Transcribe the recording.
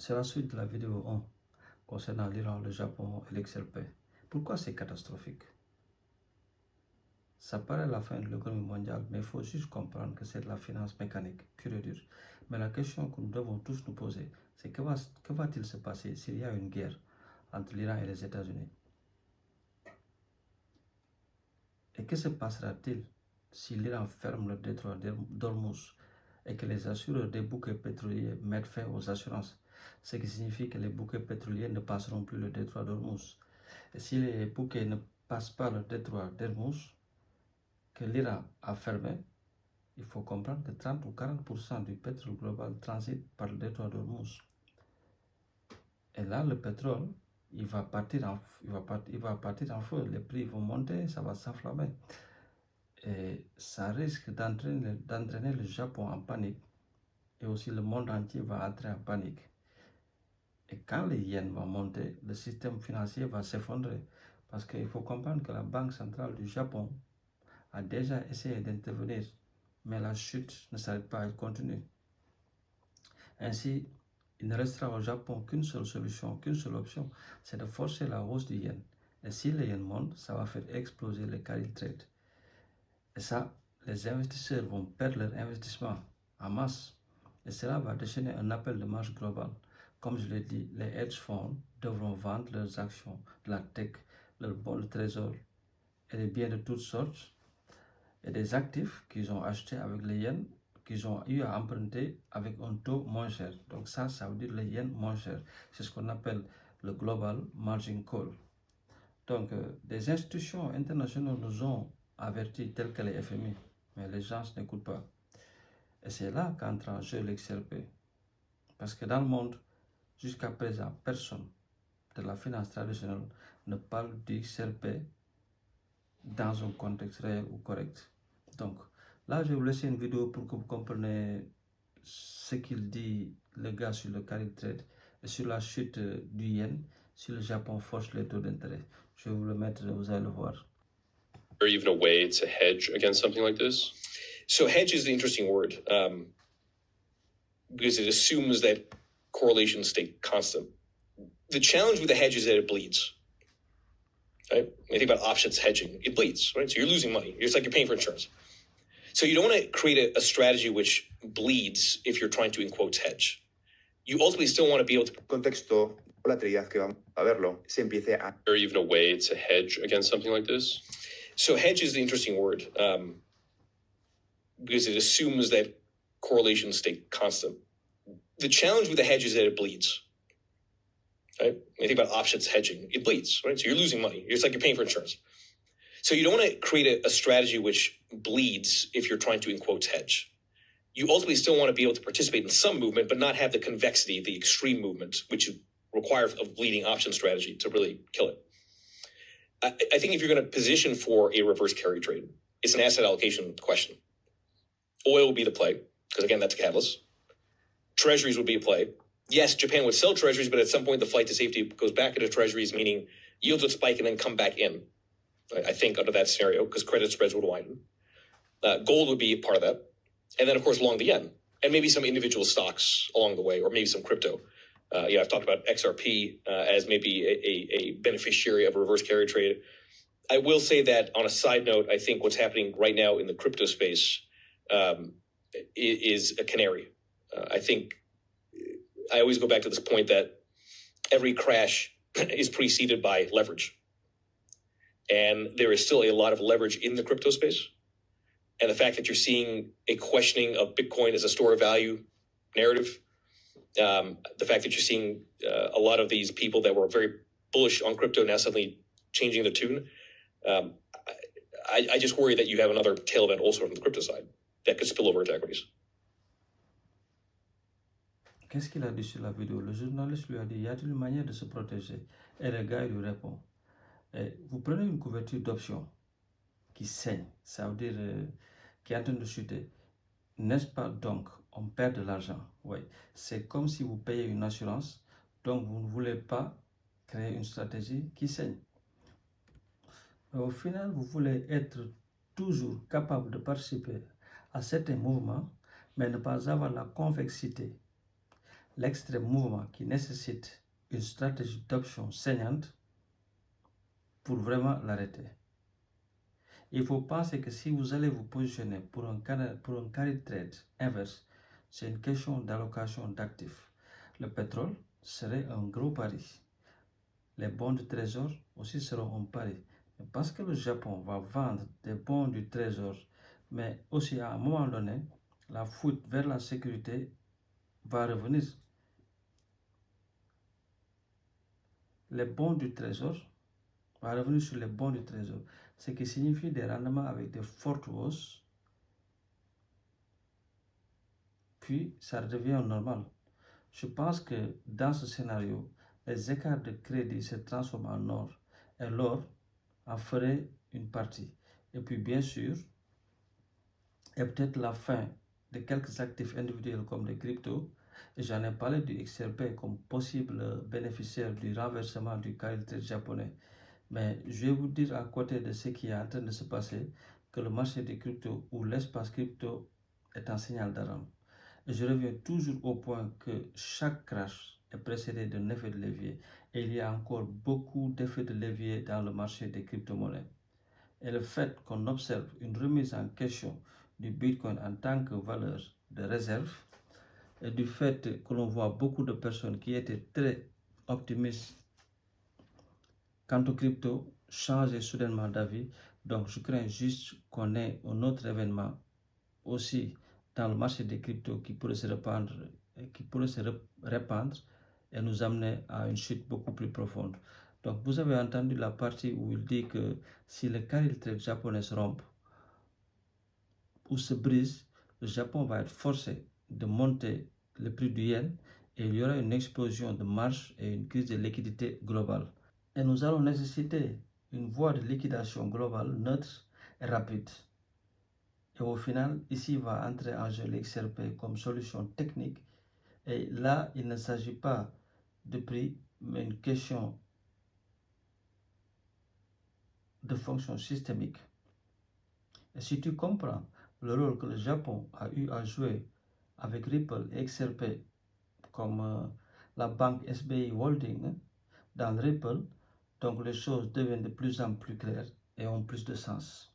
C'est la suite de la vidéo 1 concernant l'Iran, le Japon et l'XLP. Pourquoi c'est catastrophique? Ça paraît la fin de l'économie mondiale, mais il faut juste comprendre que c'est de la finance mécanique, pure et dure. Mais la question que nous devons tous nous poser, c'est que va-t-il se passer s'il y a une guerre entre l'Iran et les États-Unis? Et que se passera-t-il si l'Iran ferme le détroit d'Ormuz et que les assureurs des bouquets pétroliers mettent fin aux assurances, ce qui signifie que les bouquets pétroliers ne passeront plus le détroit d'Ormuz. Et si les bouquets ne passent pas le détroit d'Ormuz, que l'Iran a fermé, il faut comprendre que 30 ou 40% du pétrole global transite par le détroit d'Ormuz. Et là, le pétrole, il va partir en feu, les prix vont monter, ça va s'enflammer. Et ça risque d'entraîner le Japon en panique, et aussi le monde entier va entrer en panique. Et quand le yen va monter, le système financier va s'effondrer, parce qu'il faut comprendre que la Banque centrale du Japon a déjà essayé d'intervenir, mais la chute ne s'arrête pas, elle continue. Ainsi, il ne restera au Japon qu'une seule solution, qu'une seule option, c'est de forcer la hausse du yen. Et si le yen monte, ça va faire exploser le carry trade. Et ça, les investisseurs vont perdre leur investissement en masse. Et cela va déchaîner un appel de marge global. Comme je l'ai dit, les hedge funds devront vendre leurs actions de la tech, leurs bons de trésor et des biens de toutes sortes et des actifs qu'ils ont achetés avec les yens, qu'ils ont eu à emprunter avec un taux moins cher. Donc ça veut dire les yens moins cher. C'est ce qu'on appelle le global margin call. Donc, des institutions internationales nous ont avertis, telles que les FMI, mais les gens n'écoutent pas. Et c'est là qu'entre en jeu l'XRP. Parce que dans le monde, jusqu'à présent, personne de la finance traditionnelle ne parle du XRP dans un contexte réel ou correct. Donc, là, je vais vous laisser une vidéo pour que vous compreniez ce qu'il dit, le gars, sur le carry trade et sur la chute du yen, si le Japon force les taux d'intérêt. Je vais vous le mettre, vous allez le voir. Or even a way to hedge against something like this? So hedge is an interesting word because it assumes that correlations stay constant. The challenge with the hedge is that it bleeds. Right? When you think about options hedging, it bleeds, right? So you're losing money. It's like you're paying for insurance. So you don't want to create a strategy which bleeds if you're trying to, in quotes, hedge. You ultimately still want to be able to... Contexto, volatilidad que vamos a verlo, se empiece a... Or even a way to hedge against something like this? So hedge is an interesting word because it assumes that correlations stay constant. The challenge with the hedge is that it bleeds. Right? When you think about options hedging, it bleeds, right? So you're losing money. It's like you're paying for insurance. So you don't want to create a strategy which bleeds if you're trying to, in quotes, hedge. You ultimately still want to be able to participate in some movement, but not have the convexity, the extreme movement, which you require a bleeding option strategy to really kill it. I think if you're going to position for a reverse carry trade, it's an asset allocation question. Oil will be the play, because again, that's a catalyst. Treasuries would be a play. Yes, Japan would sell treasuries, but at some point the flight to safety goes back into treasuries, meaning yields would spike and then come back in. I think under that scenario, because credit spreads would widen. Gold would be part of that. And then, of course, along the yen, and maybe some individual stocks along the way, or maybe some crypto. I've talked about XRP as maybe a beneficiary of a reverse carry trade. I will say that on a side note, I think what's happening right now in the crypto space is a canary. I think I always go back to this point that every crash is preceded by leverage. And there is still a lot of leverage in the crypto space. And the fact that you're seeing a questioning of Bitcoin as a store of value narrative, the fact that you're seeing a lot of these people that were very bullish on crypto now suddenly changing the tune, I just worry that you have another tail event also from the crypto side that could spill over into equities. Qu'est-ce qu'il a dit sur la vidéo? Le journaliste lui a dit, y a-t-il une manière de se protéger? Et le gars lui répond, vous prenez une couverture d'option qui saigne, ça veut dire qui est en train de chuter. N'est-ce pas donc, on perd de l'argent? Oui, c'est comme si vous payez une assurance, donc vous ne voulez pas créer une stratégie qui saigne. Mais au final, vous voulez être toujours capable de participer à certains mouvements, mais ne pas avoir la convexité. l'extrême mouvement qui nécessite une stratégie d'option saignante pour vraiment l'arrêter. Il faut penser que si vous allez vous positionner pour un carry trade inverse, c'est une question d'allocation d'actifs. Le pétrole serait un gros pari. Les bons du trésor aussi seront un pari. Mais parce que le Japon va vendre des bons du trésor, mais aussi à un moment donné, la fuite vers la sécurité va revenir. Les bons du trésor va revenir sur les bons du trésor, ce qui signifie des rendements avec de fortes hausses, puis ça redevient normal. Je pense que dans ce scénario, les écarts de crédit se transforment en or et l'or en ferait une partie. Et puis bien sûr, et peut-être la fin de quelques actifs individuels comme les cryptos, et j'en ai parlé du XRP comme possible bénéficiaire du renversement du carry trade japonais. Mais je vais vous dire à côté de ce qui est en train de se passer que le marché des cryptos ou l'espace crypto est un signal d'alarme. Et je reviens toujours au point que chaque crash est précédé d'un effet de levier et il y a encore beaucoup d'effets de levier dans le marché des crypto-monnaies. Et le fait qu'on observe une remise en question du Bitcoin en tant que valeur de réserve et du fait que l'on voit beaucoup de personnes qui étaient très optimistes quant au crypto changer soudainement d'avis. Donc je crains juste qu'on ait un autre événement aussi dans le marché des cryptos qui pourrait se répandre et nous amener à une chute beaucoup plus profonde. Donc vous avez entendu la partie où il dit que si le carry trade japonais se rompt ou se brise, le Japon va être forcé de monter le prix du yen et il y aura une explosion de marge et une crise de liquidité globale. Et nous allons nécessiter une voie de liquidation globale neutre et rapide. Et au final, ici va entrer en jeu l'XRP comme solution technique. Et là, il ne s'agit pas de prix, mais une question de fonction systémique. Et si tu comprends le rôle que le Japon a eu à jouer avec Ripple et XRP comme la banque SBI Holding dans Ripple, donc les choses deviennent de plus en plus claires et ont plus de sens.